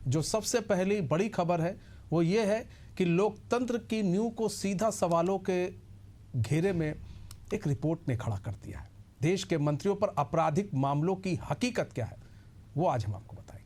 जो सबसे पहली बड़ी खबर है वो ये है कि लोकतंत्र की नींव को सीधा सवालों के घेरे में एक रिपोर्ट ने खड़ा कर दिया है। देश के मंत्रियों पर आपराधिक मामलों की हकीकत क्या है वो आज हम आपको बताएंगे।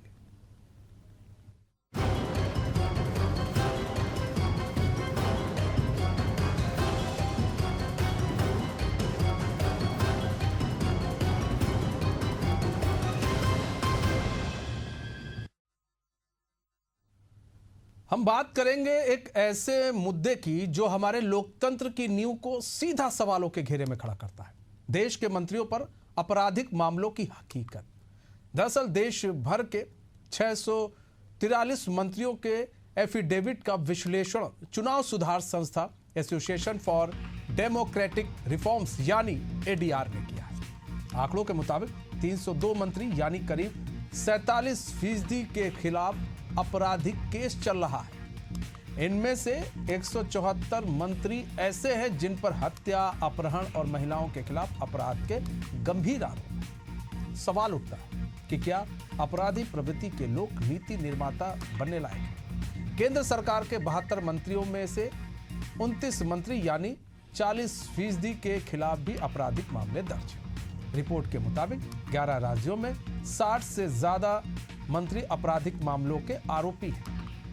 हम बात करेंगे एक ऐसे मुद्दे की जो हमारे लोकतंत्र की नींव को सीधा सवालों के घेरे में खड़ा करता है। देश के मंत्रियों पर आपराधिक मामलों की हकीकत। दरअसल देश भर के 643 मंत्रियों के एफिडेविट का विश्लेषण चुनाव सुधार संस्था एसोसिएशन फॉर डेमोक्रेटिक रिफॉर्म्स यानी एडीआर ने किया है। आंकड़ों के मुताबिक 302 मंत्री यानी करीब 47% के खिलाफ आपराधिक केस चल रहा है। इनमें से 174 मंत्री ऐसे हैं जिन पर हत्या, अपहरण और महिलाओं के खिलाफ अपराध के गंभीर आरोप। सवाल उठता है कि क्या अपराधी प्रवृत्ति के लोग नीति निर्माता बनने लायक हैं? केंद्र सरकार के 72 मंत्रियों में से 29 मंत्री यानी 40% के खिलाफ भी आपराधिक मामले दर्ज हैं। रिपोर्ट के मुताबिक 11 राज्यों में 60 से ज्यादा मंत्री आपराधिक मामलों के आरोपी हैं।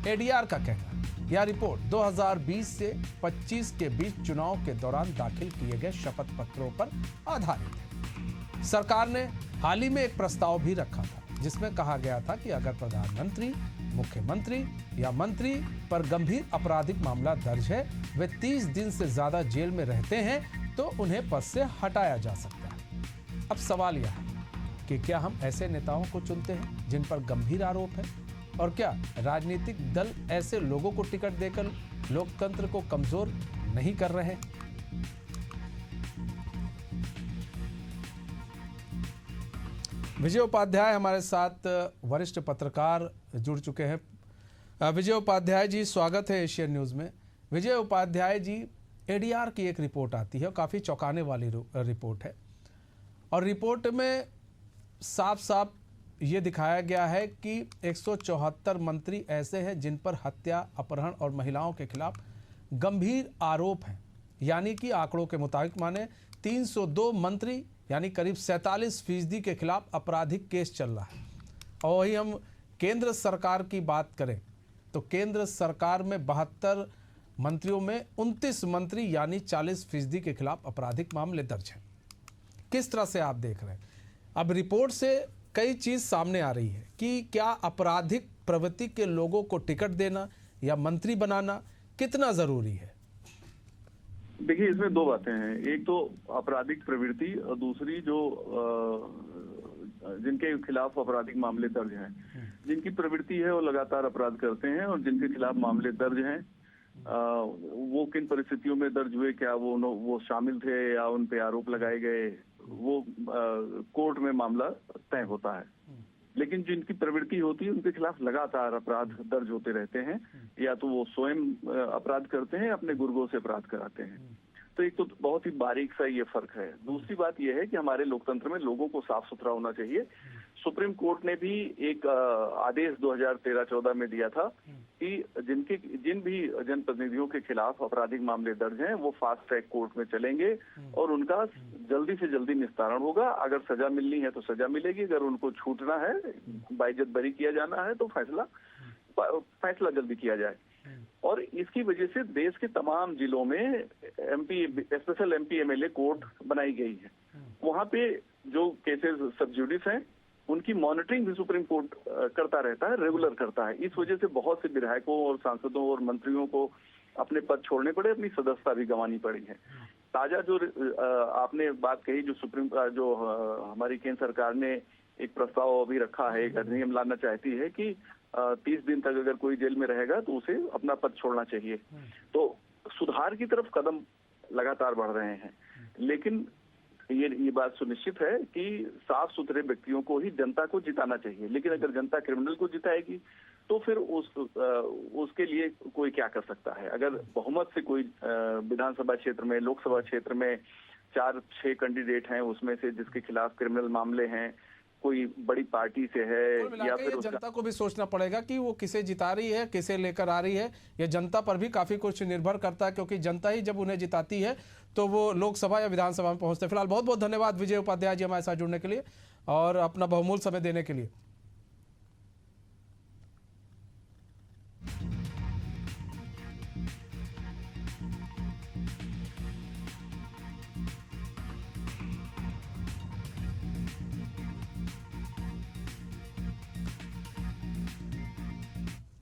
एडीआर का कहना है यह रिपोर्ट 2020 से 25 के बीच चुनाव के दौरान दाखिल किए गए शपथ पत्रों पर आधारित है। सरकार ने हाल ही में एक प्रस्ताव भी रखा था जिसमें कहा गया था कि अगर प्रधानमंत्री, मुख्यमंत्री या मंत्री पर गंभीर आपराधिक मामला दर्ज है, वे 30 दिन से ज्यादा जेल में रहते हैं तो उन्हें पद से हटाया जा सकता है। अब सवाल यह है कि क्या हम ऐसे नेताओं को चुनते हैं जिन पर गंभीर आरोप है? और क्या राजनीतिक दल ऐसे लोगों को टिकट देकर लोकतंत्र को कमजोर नहीं कर रहे? विजय उपाध्याय हमारे साथ वरिष्ठ पत्रकार जुड़ चुके हैं। विजय उपाध्याय जी, स्वागत है एशियन न्यूज में। विजय उपाध्याय जी, एडीआर की एक रिपोर्ट आती है, काफी चौंकाने वाली रिपोर्ट है और रिपोर्ट में साफ साफ ये दिखाया गया है कि 174 मंत्री ऐसे हैं जिन पर हत्या, अपहरण और महिलाओं के खिलाफ गंभीर आरोप हैं। यानी कि आंकड़ों के मुताबिक माने 302 मंत्री यानी करीब 47% के खिलाफ आपराधिक केस चल रहा है। और वही हम केंद्र सरकार की बात करें तो केंद्र सरकार में 72 मंत्रियों में 29 मंत्री यानी 40% के खिलाफ आपराधिक मामले दर्ज हैं। किस तरह से आप देख रहे हैं? अब रिपोर्ट से कई चीज सामने आ रही है कि क्या आपराधिक प्रवृत्ति के लोगों को टिकट देना या मंत्री बनाना कितना जरूरी है? देखिए, इसमें दो बातें हैं। एक तो आपराधिक प्रवृत्ति और दूसरी जो जिनके खिलाफ आपराधिक मामले दर्ज हैं। जिनकी प्रवृत्ति है वो लगातार अपराध करते हैं और जिनके खिलाफ मामले दर्ज हैं वो किन परिस्थितियों में दर्ज हुए, क्या वो शामिल थे या उन पे आरोप लगाए गए, वो कोर्ट में मामला तय होता है। लेकिन जिनकी प्रवृत्ति होती है उनके खिलाफ लगातार अपराध दर्ज होते रहते हैं, या तो वो स्वयं अपराध करते हैं, अपने गुर्गों से अपराध कराते हैं। तो एक तो बहुत ही बारीक सा ये फर्क है। दूसरी बात यह है कि हमारे लोकतंत्र में लोगों को साफ सुथरा होना चाहिए। सुप्रीम कोर्ट ने भी एक आदेश 2013-14 में दिया था कि जिन भी जनप्रतिनिधियों के खिलाफ आपराधिक मामले दर्ज हैं वो फास्ट ट्रैक कोर्ट में चलेंगे और उनका जल्दी से जल्दी निस्तारण होगा। अगर सजा मिलनी है तो सजा मिलेगी, अगर उनको छूटना है, बाइज्जत बरी किया जाना है तो फैसला जल्दी किया जाए। और इसकी वजह से देश के तमाम जिलों में स्पेशल एमपी एमएलए कोर्ट बनाई गई है। वहां पे जो केसेस सब जुडिस हैं उनकी मॉनिटरिंग भी सुप्रीम कोर्ट करता रहता है, रेगुलर करता है। इस वजह से बहुत से विधायकों और सांसदों और मंत्रियों को अपने पद छोड़ने पड़े, अपनी सदस्यता भी गंवानी पड़ी है। ताजा जो आपने बात कही, जो हमारी केंद्र सरकार ने एक प्रस्ताव अभी रखा है, एक अधिनियम लाना चाहती है कि 30 दिन तक अगर कोई जेल में रहेगा तो उसे अपना पद छोड़ना चाहिए। तो सुधार की तरफ कदम लगातार बढ़ रहे हैं, लेकिन ये बात सुनिश्चित है कि साफ सुथरे व्यक्तियों को ही जनता को जिताना चाहिए। लेकिन अगर जनता क्रिमिनल को जिताएगी तो फिर उसके लिए कोई क्या कर सकता है? अगर बहुमत से कोई विधानसभा क्षेत्र में, लोकसभा क्षेत्र में 4-6 कैंडिडेट हैं, उसमें से जिसके खिलाफ क्रिमिनल मामले हैं, कोई बड़ी पार्टी से है कुल मिला या के फिर ये उसका जनता को भी सोचना पड़ेगा कि वो किसे जिता रही है, किसे लेकर आ रही है। ये जनता पर भी काफी कुछ निर्भर करता है, क्योंकि जनता ही जब उन्हें जिताती है तो वो लोकसभा या विधानसभा में पहुंचते हैं। फिलहाल बहुत बहुत धन्यवाद विजय उपाध्याय जी हमारे साथ जुड़ने के लिए और अपना बहुमूल्य समय देने के लिए।